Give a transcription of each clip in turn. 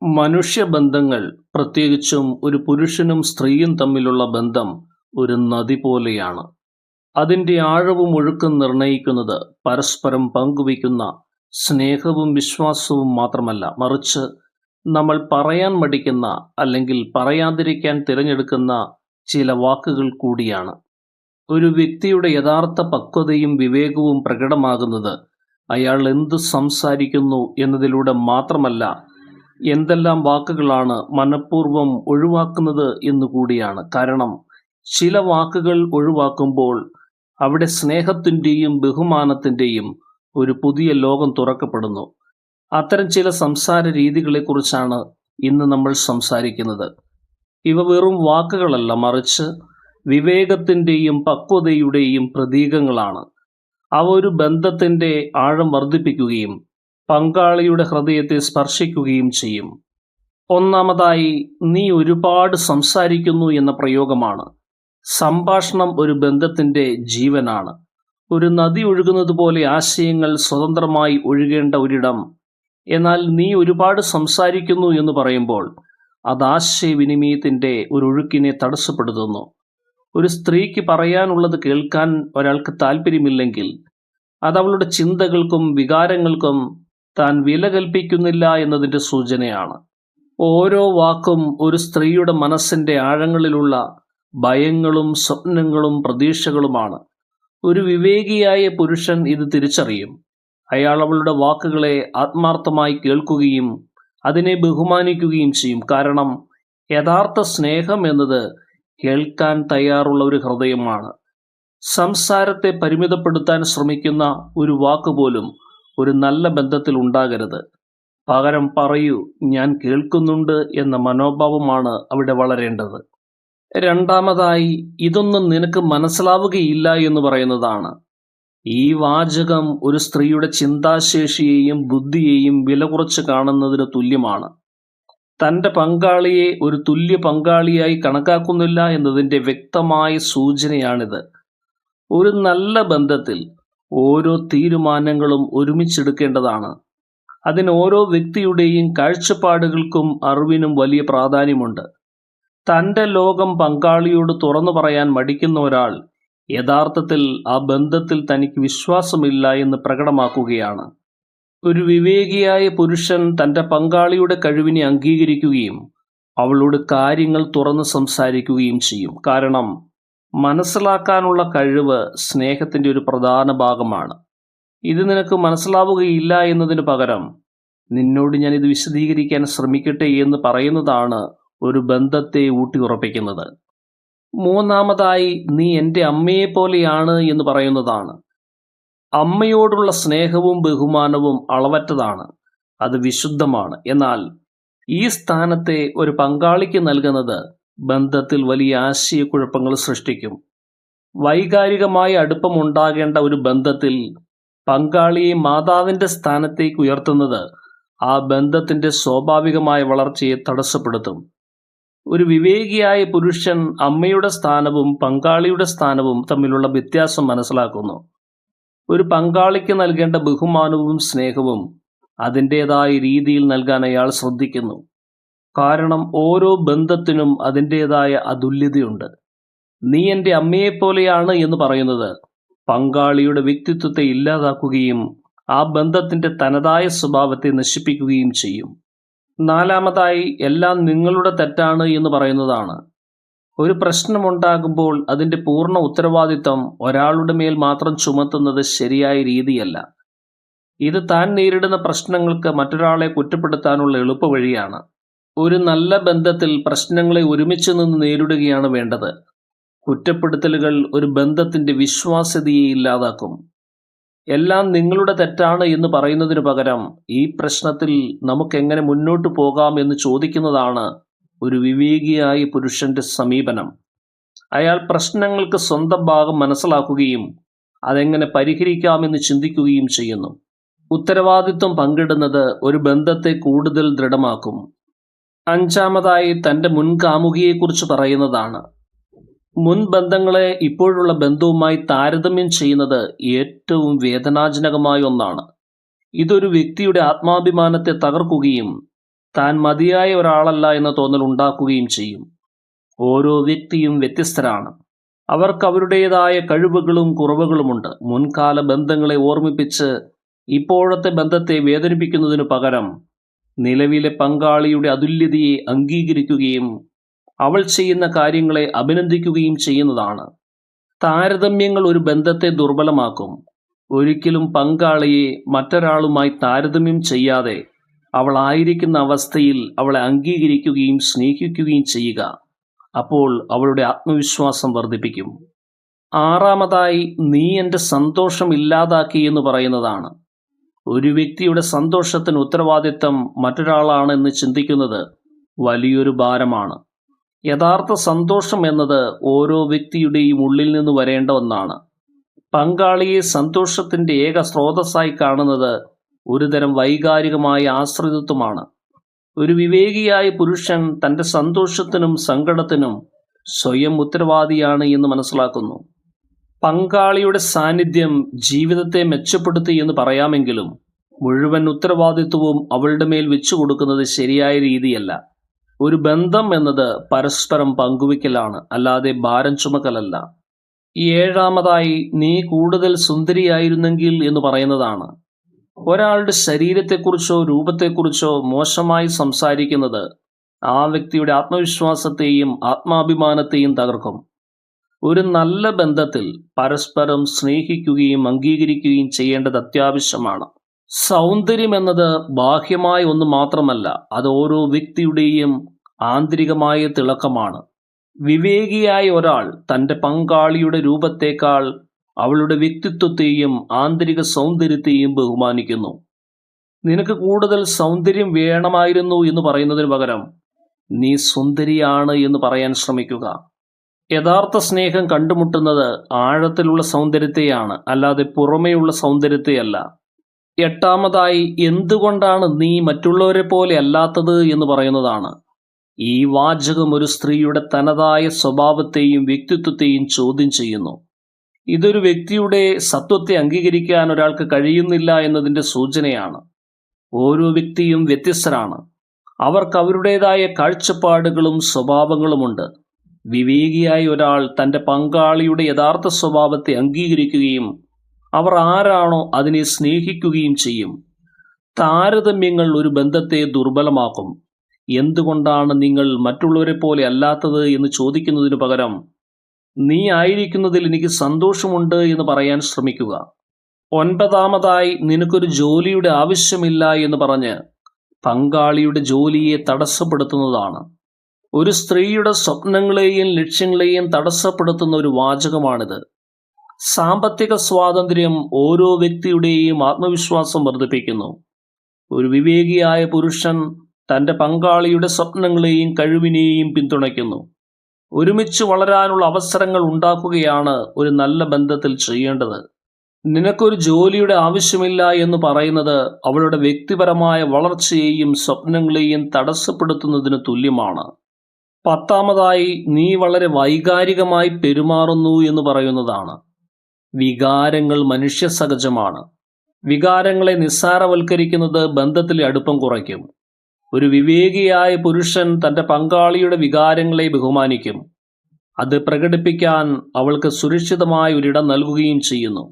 മനുഷ്യബന്ധങ്ങൾ, പ്രത്യേകിച്ചും ഒരു പുരുഷനും സ്ത്രീയും തമ്മിലുള്ള ബന്ധം ഒരു നദി പോലെയാണ്. അതിൻ്റെ ആഴവും ഒഴുക്കും നിർണയിക്കുന്നത് പരസ്പരം പങ്കുവയ്ക്കുന്ന സ്നേഹവും വിശ്വാസവും മാത്രമല്ല, മറിച്ച് നമ്മൾ പറയാൻ മടിക്കുന്ന അല്ലെങ്കിൽ പറയാതിരിക്കാൻ തിരഞ്ഞെടുക്കുന്ന ചില വാക്കുകൾ കൂടിയാണ്. ഒരു വ്യക്തിയുടെ യഥാർത്ഥ പക്വതയും വിവേകവും പ്രകടമാകുന്നത് അയാൾ എന്ത് സംസാരിക്കുന്നു എന്നതിലൂടെ മാത്രമല്ല, എന്തെല്ലാം വാക്കുകളാണ് മനഃപൂർവ്വം ഒഴിവാക്കുന്നത് എന്നുകൂടിയാണ്. കാരണം ചില വാക്കുകൾ ഒഴിവാക്കുമ്പോൾ അവിടെ സ്നേഹത്തിൻ്റെയും ബഹുമാനത്തിൻ്റെയും ഒരു പുതിയ ലോകം തുറക്കപ്പെടുന്നു. അത്തരം ചില സംസാര രീതികളെക്കുറിച്ചാണ് ഇന്ന് നമ്മൾ സംസാരിക്കുന്നത്. ഇവ വെറും വാക്കുകളല്ല, മറിച്ച് വിവേകത്തിൻ്റെയും പക്വതയുടെയും പ്രതീകങ്ങളാണ്. അവ ഒരു ബന്ധത്തിൻ്റെ ആഴം വർദ്ധിപ്പിക്കുകയും പങ്കാളിയുടെ ഹൃദയത്തെ സ്പർശിക്കുകയും ചെയ്യും. ഒന്നാമതായി, നീ ഒരുപാട് സംസാരിക്കുന്നു എന്ന പ്രയോഗമാണ്. സംഭാഷണം ഒരു ബന്ധത്തിൻ്റെ ജീവനാണ്. ഒരു നദി ഒഴുകുന്നത് പോലെ ആശയങ്ങൾ സ്വതന്ത്രമായി ഒഴുകേണ്ട ഒരിടം. എന്നാൽ നീ ഒരുപാട് സംസാരിക്കുന്നു എന്ന് പറയുമ്പോൾ അത് ആശയവിനിമയത്തിൻ്റെ ഒരു ഒഴുക്കിനെ തടസ്സപ്പെടുത്തുന്നു. ഒരു സ്ത്രീക്ക് പറയാനുള്ളത് കേൾക്കാൻ ഒരാൾക്ക് താല്പര്യമില്ലെങ്കിൽ അത് അവളുടെ ചിന്തകൾക്കും വികാരങ്ങൾക്കും താൻ വില കൽപ്പിക്കുന്നില്ല എന്നതിൻ്റെ സൂചനയാണ്. ഓരോ വാക്കും ഒരു സ്ത്രീയുടെ മനസ്സിൻ്റെ ആഴങ്ങളിലുള്ള ഭയങ്ങളും സ്വപ്നങ്ങളും പ്രതീക്ഷകളുമാണ്. ഒരു വിവേകിയായ പുരുഷൻ ഇത് തിരിച്ചറിയും. അയാൾ അവളുടെ വാക്കുകളെ ആത്മാർത്ഥമായി കേൾക്കുകയും അതിനെ ബഹുമാനിക്കുകയും ചെയ്യും. കാരണം യഥാർത്ഥ സ്നേഹം എന്നത് കേൾക്കാൻ തയ്യാറുള്ള ഒരു ഹൃദയമാണ്. സംസാരത്തെ പരിമിതപ്പെടുത്താൻ ശ്രമിക്കുന്ന ഒരു വാക്കുപോലും ഒരു നല്ല ബന്ധത്തിൽ ഉണ്ടാകരുത്. പകരം പറയൂ, ഞാൻ കേൾക്കുന്നുണ്ട് എന്ന മനോഭാവമാണ് അവിടെ വളരേണ്ടത്. രണ്ടാമതായി, ഇതൊന്നും നിനക്ക് മനസ്സിലാവുകയില്ല എന്ന് പറയുന്നതാണ്. ഈ വാചകം ഒരു സ്ത്രീയുടെ ചിന്താശേഷിയെയും ബുദ്ധിയെയും വില കുറച്ച് കാണുന്നതിന് തുല്യമാണ്. തൻ്റെ പങ്കാളിയെ ഒരു തുല്യ പങ്കാളിയായി കണക്കാക്കുന്നില്ല എന്നതിൻ്റെ വ്യക്തമായ സൂചനയാണിത്. ഒരു നല്ല ബന്ധത്തിൽ ഓരോ തീരുമാനങ്ങളും ഒരുമിച്ചെടുക്കേണ്ടതാണ്. അതിന് ഓരോ വ്യക്തിയുടെയും കാഴ്ചപ്പാടുകൾക്കും അറിവിനും വലിയ പ്രാധാന്യമുണ്ട്. തൻ്റെ ലോകം പങ്കാളിയോട് തുറന്നു പറയാൻ മടിക്കുന്ന ഒരാൾ യഥാർത്ഥത്തിൽ ആ ബന്ധത്തിൽ തനിക്ക് വിശ്വാസമില്ല എന്ന് പ്രകടമാക്കുകയാണ്. ഒരു വിവേകിയായ പുരുഷൻ തൻ്റെ പങ്കാളിയുടെ കഴിവിനെ അംഗീകരിക്കുകയും അവളോട് കാര്യങ്ങൾ തുറന്ന് സംസാരിക്കുകയും ചെയ്യും. കാരണം മനസ്സിലാക്കാനുള്ള കഴിവ് സ്നേഹത്തിൻ്റെ ഒരു പ്രധാന ഭാഗമാണ്. ഇത് നിനക്ക് മനസ്സിലാവുകയില്ല എന്നതിന് പകരം നിന്നോട് ഞാൻ ഇത് വിശദീകരിക്കാൻ ശ്രമിക്കട്ടെ എന്ന് പറയുന്നതാണ് ഒരു ബന്ധത്തെ ഊട്ടിയുറപ്പിക്കുന്നത്. മൂന്നാമതായി, നീ എൻ്റെ അമ്മയെ പോലെയാണ് എന്ന് പറയുന്നതാണ്. അമ്മയോടുള്ള സ്നേഹവും ബഹുമാനവും അളവറ്റതാണ്. അത് വിശുദ്ധമാണ്. എന്നാൽ ഈ സ്ഥാനത്തെ ഒരു പങ്കാളിക്ക് നൽകുന്നത് ബന്ധത്തിൽ വലിയ ആശയക്കുഴപ്പങ്ങൾ സൃഷ്ടിക്കും. വൈകാരികമായ അടുപ്പമുണ്ടാകേണ്ട ഒരു ബന്ധത്തിൽ പങ്കാളിയെ മാതാവിൻ്റെ സ്ഥാനത്തേക്ക് ഉയർത്തുന്നത് ആ ബന്ധത്തിൻ്റെ സ്വാഭാവികമായ വളർച്ചയെ തടസ്സപ്പെടുത്തും. ഒരു വിവേകിയായ പുരുഷൻ അമ്മയുടെ സ്ഥാനവും പങ്കാളിയുടെ സ്ഥാനവും തമ്മിലുള്ള വ്യത്യാസം മനസ്സിലാക്കുന്നു. ഒരു പങ്കാളിക്ക് നൽകേണ്ട ബഹുമാനവും സ്നേഹവും അതിൻ്റേതായ രീതിയിൽ നൽകാൻ അയാൾ ശ്രദ്ധിക്കുന്നു. കാരണം ഓരോ ബന്ധത്തിനും അതിൻ്റേതായ അതുല്യതയുണ്ട്. നീ എൻ്റെ അമ്മയെപ്പോലെയാണ് എന്ന് പറയുന്നത് പങ്കാളിയുടെ വ്യക്തിത്വത്തെ ഇല്ലാതാക്കുകയും ആ ബന്ധത്തിൻ്റെ തനതായ സ്വഭാവത്തെ നശിപ്പിക്കുകയും ചെയ്യും. നാലാമതായി, എല്ലാം നിങ്ങളുടെ തെറ്റാണ് എന്ന് പറയുന്നതാണ്. ഒരു പ്രശ്നമുണ്ടാകുമ്പോൾ അതിൻ്റെ പൂർണ്ണ ഉത്തരവാദിത്തം ഒരാളുടെ മേൽ മാത്രം ചുമത്തുന്നത് ശരിയായ രീതിയല്ല. ഇത് താൻ നേരിടുന്ന പ്രശ്നങ്ങൾക്ക് മറ്റൊരാളെ കുറ്റപ്പെടുത്താനുള്ള എളുപ്പവഴിയാണ്. ഒരു നല്ല ബന്ധത്തിൽ പ്രശ്നങ്ങളെ ഒരുമിച്ച് നിന്ന് നേരിടുകയാണ് വേണ്ടത്. കുറ്റപ്പെടുത്തലുകൾ ഒരു ബന്ധത്തിൻ്റെ വിശ്വാസ്യതയെ ഇല്ലാതാക്കും. എല്ലാം നിങ്ങളുടെ തെറ്റാണ് എന്ന് പറയുന്നതിനു പകരം ഈ പ്രശ്നത്തിൽ നമുക്കെങ്ങനെ മുന്നോട്ട് പോകാം എന്ന് ചോദിക്കുന്നതാണ് ഒരു വിവേകിയായ പുരുഷന്റെ സമീപനം. അയാൾ പ്രശ്നങ്ങൾക്ക് സ്വന്തം ഭാഗം മനസ്സിലാക്കുകയും അതെങ്ങനെ പരിഹരിക്കാമെന്ന് ചിന്തിക്കുകയും ചെയ്യുന്നു. ഉത്തരവാദിത്വം പങ്കിടുന്നത് ഒരു ബന്ധത്തെ കൂടുതൽ ദൃഢമാക്കും. അഞ്ചാമതായി, തൻ്റെ മുൻകാമുകിയെക്കുറിച്ച് പറയുന്നതാണ്. മുൻ ബന്ധങ്ങളെ ഇപ്പോഴുള്ള ബന്ധവുമായി താരതമ്യം ചെയ്യുന്നത് ഏറ്റവും വേദനാജനകമായ ഒന്നാണ്. ഇതൊരു വ്യക്തിയുടെ ആത്മാഭിമാനത്തെ തകർക്കുകയും താൻ മതിയായ ഒരാളല്ല എന്ന തോന്നൽ ഉണ്ടാക്കുകയും ചെയ്യും. ഓരോ വ്യക്തിയും വ്യത്യസ്തരാണ്. അവർക്ക് അവരുടേതായ കഴിവുകളും കുറവുകളുമുണ്ട്. മുൻകാല ബന്ധങ്ങളെ ഓർമ്മിപ്പിച്ച് ഇപ്പോഴത്തെ ബന്ധത്തെ വേദനിപ്പിക്കുന്നതിനു പകരം നിലവിലെ പങ്കാളിയുടെ അതുല്യതയെ അംഗീകരിക്കുകയും അവൾ ചെയ്യുന്ന കാര്യങ്ങളെ അഭിനന്ദിക്കുകയും ചെയ്യുന്നതാണ്. താരതമ്യങ്ങൾ ഒരു ബന്ധത്തെ ദുർബലമാക്കും. ഒരിക്കലും പങ്കാളിയെ മറ്റൊരാളുമായി താരതമ്യം ചെയ്യാതെ അവൾ ആയിരിക്കുന്ന അവസ്ഥയിൽ അവളെ അംഗീകരിക്കുകയും സ്നേഹിക്കുകയും ചെയ്യുക. അപ്പോൾ അവളുടെ ആത്മവിശ്വാസം വർദ്ധിപ്പിക്കും. ആറാമതായി, നീ എൻ്റെ സന്തോഷം ഇല്ലാതാക്കി എന്ന് പറയുന്നതാണ്. ഒരു വ്യക്തിയുടെ സന്തോഷത്തിന് ഉത്തരവാദിത്തം മറ്റൊരാളാണെന്ന് ചിന്തിക്കുന്നത് വലിയൊരു ഭാരമാണ്. യഥാർത്ഥ സന്തോഷം എന്നത് ഓരോ വ്യക്തിയുടെയും ഉള്ളിൽ നിന്ന് വരേണ്ട ഒന്നാണ്. പങ്കാളിയെ സന്തോഷത്തിൻ്റെ ഏക സ്രോതസ്സായി കാണുന്നത് ഒരുതരം വൈകാരികമായ ആശ്രിതത്വമാണ്. ഒരു വിവേകിയായ പുരുഷൻ തൻ്റെ സന്തോഷത്തിനും സങ്കടത്തിനും സ്വയം ഉത്തരവാദിയാണ് എന്ന് മനസ്സിലാക്കുന്നു. പങ്കാളിയുടെ സാന്നിധ്യം ജീവിതത്തെ മെച്ചപ്പെടുത്തി എന്ന് പറയാമെങ്കിലും മുഴുവൻ ഉത്തരവാദിത്വവും അവളുടെ മേൽ വെച്ചു കൊടുക്കുന്നത് ശരിയായ രീതിയല്ല. ഒരു ബന്ധം എന്നത് പരസ്പരം പങ്കുവയ്ക്കലാണ്, അല്ലാതെ ഭാരം ചുമക്കലല്ല. ഏഴാമതായി, നീ കൂടുതൽ സുന്ദരിയായിരുന്നെങ്കിൽ എന്ന് പറയുന്നതാണ്. ഒരാളുടെ ശരീരത്തെക്കുറിച്ചോ രൂപത്തെക്കുറിച്ചോ മോശമായി സംസാരിക്കുന്നത് ആ വ്യക്തിയുടെ ആത്മവിശ്വാസത്തെയും ആത്മാഭിമാനത്തെയും തകർക്കും. ഒരു നല്ല ബന്ധത്തിൽ പരസ്പരം സ്നേഹിക്കുകയും അംഗീകരിക്കുകയും ചെയ്യേണ്ടത് അത്യാവശ്യമാണ്. സൗന്ദര്യം എന്നത് ബാഹ്യമായ ഒന്ന് മാത്രമല്ല, അത് ഓരോ വ്യക്തിയുടെയും ആന്തരികമായ തിളക്കമാണ്. വിവേകിയായ ഒരാൾ തൻ്റെ പങ്കാളിയുടെ രൂപത്തേക്കാൾ അവളുടെ വ്യക്തിത്വത്തെയും ആന്തരിക സൗന്ദര്യത്തെയും ബഹുമാനിക്കുന്നു. നിനക്ക് കൂടുതൽ സൗന്ദര്യം വേണമായിരുന്നു എന്ന് പറയുന്നതിന് പകരം നീ സുന്ദരിയാണ് എന്ന് പറയാൻ ശ്രമിക്കുക. യഥാർത്ഥ സ്നേഹം കണ്ടുമുട്ടുന്നത് ആഴത്തിലുള്ള സൗന്ദര്യത്തെയാണ്, അല്ലാതെ പുറമേയുള്ള സൗന്ദര്യത്തെയല്ല. എട്ടാമതായി, എന്തുകൊണ്ടാണ് നീ മറ്റുള്ളവരെ പോലെ അല്ലാത്തത് എന്ന് പറയുന്നതാണ്. ഈ വാചകം ഒരു സ്ത്രീയുടെ തനതായ സ്വഭാവത്തെയും വ്യക്തിത്വത്തെയും ചോദ്യം ചെയ്യുന്നു. ഇതൊരു വ്യക്തിയുടെ സത്വത്തെ അംഗീകരിക്കാൻ ഒരാൾക്ക് കഴിയുന്നില്ല എന്നതിൻ്റെ സൂചനയാണ്. ഓരോ വ്യക്തിയും വ്യത്യസ്തരാണ്. അവർക്ക് അവരുടേതായ കാഴ്ചപ്പാടുകളും സ്വഭാവങ്ങളുമുണ്ട്. വിവേകിയായ ഒരാൾ തൻ്റെ പങ്കാളിയുടെ യഥാർത്ഥ സ്വഭാവത്തെ അംഗീകരിക്കുകയും അവർ ആരാണോ അതിനെ സ്നേഹിക്കുകയും ചെയ്യും. താരതമ്യങ്ങൾ ഒരു ബന്ധത്തെ ദുർബലമാക്കും. എന്തുകൊണ്ടാണ് നിങ്ങൾ മറ്റുള്ളവരെ പോലെ അല്ലാത്തത് എന്ന് ചോദിക്കുന്നതിനു പകരം നീ ആയിരിക്കുന്നതിൽ എനിക്ക് സന്തോഷമുണ്ട് എന്ന് പറയാൻ ശ്രമിക്കുക. ഒൻപതാമതായി, നിനക്കൊരു ജോലിയുടെ ആവശ്യമില്ല എന്ന് പറഞ്ഞ് പങ്കാളിയുടെ ജോലിയെ തടസ്സപ്പെടുത്തുന്നതാണ്. ഒരു സ്ത്രീയുടെ സ്വപ്നങ്ങളെയും ലക്ഷ്യങ്ങളെയും തടസ്സപ്പെടുത്തുന്ന ഒരു വാചകമാണിത്. സാമ്പത്തിക സ്വാതന്ത്ര്യം ഓരോ വ്യക്തിയുടെയും ആത്മവിശ്വാസം വർദ്ധിപ്പിക്കുന്നു. ഒരു വിവേകിയായ പുരുഷൻ തൻ്റെ പങ്കാളിയുടെ സ്വപ്നങ്ങളെയും കഴിവിനെയും പിന്തുണയ്ക്കുന്നു. ഒരുമിച്ച് വളരാനുള്ള അവസരങ്ങൾ ഉണ്ടാക്കുകയാണ് ഒരു നല്ല ബന്ധത്തിൽ ചെയ്യേണ്ടത്. നിനക്കൊരു ജോലിയുടെ ആവശ്യമില്ല എന്ന് പറയുന്നത് അവളുടെ വ്യക്തിപരമായ വളർച്ചയെയും സ്വപ്നങ്ങളെയും തടസ്സപ്പെടുത്തുന്നതിന് തുല്യമാണ്. പത്താമതായി, നീ വളരെ വൈകാരികമായി പെരുമാറുന്നു എന്ന് പറയുന്നതാണ്. വികാരങ്ങൾ മനുഷ്യ സഹജമാണ്. വികാരങ്ങളെ നിസ്സാരവൽക്കരിക്കുന്നത് ബന്ധത്തിലെ അടുപ്പം കുറയ്ക്കും. ഒരു വിവേകിയായ പുരുഷൻ തൻ്റെ പങ്കാളിയുടെ വികാരങ്ങളെ ബഹുമാനിക്കും. അത് പ്രകടിപ്പിക്കാൻ അവൾക്ക് സുരക്ഷിതമായ ഒരിടം നൽകുകയും ചെയ്യുന്നു.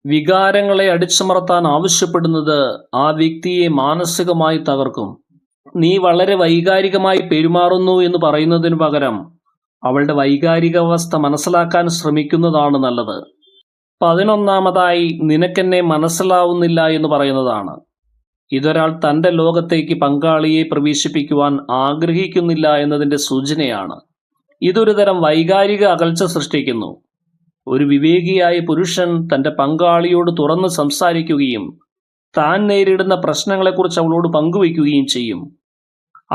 വികാരങ്ങളെ അടിച്ചമർത്താൻ ആവശ്യപ്പെടുന്നത് ആ വ്യക്തിയെ മാനസികമായി തകർക്കും. നീ വളരെ വൈകാരികമായി പെരുമാറുന്നു എന്ന് പറയുന്നതിന് പകരം അവളുടെ വൈകാരികാവസ്ഥ മനസ്സിലാക്കാൻ ശ്രമിക്കുന്നതാണ് നല്ലത്. 11ാമതായി, നിനക്കെന്നെ മനസ്സിലാവുന്നില്ല എന്ന് പറയുന്നതാണ്. ഇതൊരാൾ തൻ്റെ ലോകത്തേക്ക് പങ്കാളിയെ പ്രവേശിപ്പിക്കുവാൻ ആഗ്രഹിക്കുന്നില്ല എന്നതിൻ്റെ സൂചനയാണ്. ഇതൊരു തരം വൈകാരിക അകൽച്ച സൃഷ്ടിക്കുന്നു. ഒരു വിവേകിയായ പുരുഷൻ തൻ്റെ പങ്കാളിയോട് തുറന്ന് സംസാരിക്കുകയും താൻ നേരിടുന്ന പ്രശ്നങ്ങളെക്കുറിച്ച് അവളോട് പങ്കുവയ്ക്കുകയും ചെയ്യും.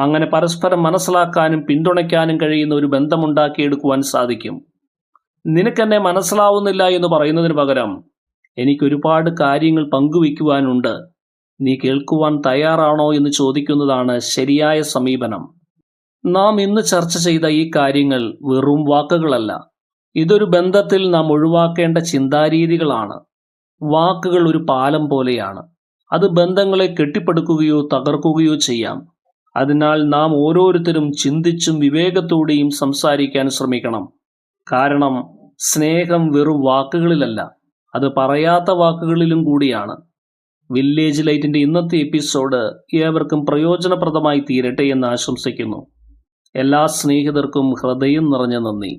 അങ്ങനെ പരസ്പരം മനസ്സിലാക്കാനും പിന്തുണയ്ക്കാനും കഴിയുന്ന ഒരു ബന്ധമുണ്ടാക്കിയെടുക്കുവാൻ സാധിക്കും. നിനക്കെന്നെ മനസ്സിലാവുന്നില്ല എന്ന് പറയുന്നതിന് പകരം എനിക്കൊരുപാട് കാര്യങ്ങൾ പങ്കുവയ്ക്കുവാനുണ്ട്, നീ കേൾക്കുവാൻ തയ്യാറാണോ എന്ന് ചോദിക്കുന്നതാണ് ശരിയായ സമീപനം. നാം ഇന്ന് ചർച്ച ചെയ്ത ഈ കാര്യങ്ങൾ വെറും വാക്കുകളല്ല. ഇതൊരു ബന്ധത്തിൽ നാം ഒഴിവാക്കേണ്ട ചിന്താരീതികളാണ്. വാക്കുകൾ ഒരു പാലം പോലെയാണ്. അത് ബന്ധങ്ങളെ കെട്ടിപ്പടുക്കുകയോ തകർക്കുകയോ ചെയ്യാം. അതിനാൽ നാം ഓരോരുത്തരും ചിന്തിച്ചും വിവേകത്തോടെയും സംസാരിക്കാൻ ശ്രമിക്കണം. കാരണം സ്നേഹം വെറും വാക്കുകളിലല്ല, അത് പറയാത്ത വാക്കുകളിലും കൂടിയാണ്. വില്ലേജ് ലൈറ്റിൻ്റെ ഇന്നത്തെ എപ്പിസോഡ് ഏവർക്കും പ്രയോജനപ്രദമായി തീരട്ടെ എന്ന് ആശംസിക്കുന്നു. എല്ലാ സ്നേഹിതർക്കും ഹൃദയം നിറഞ്ഞ നന്ദി.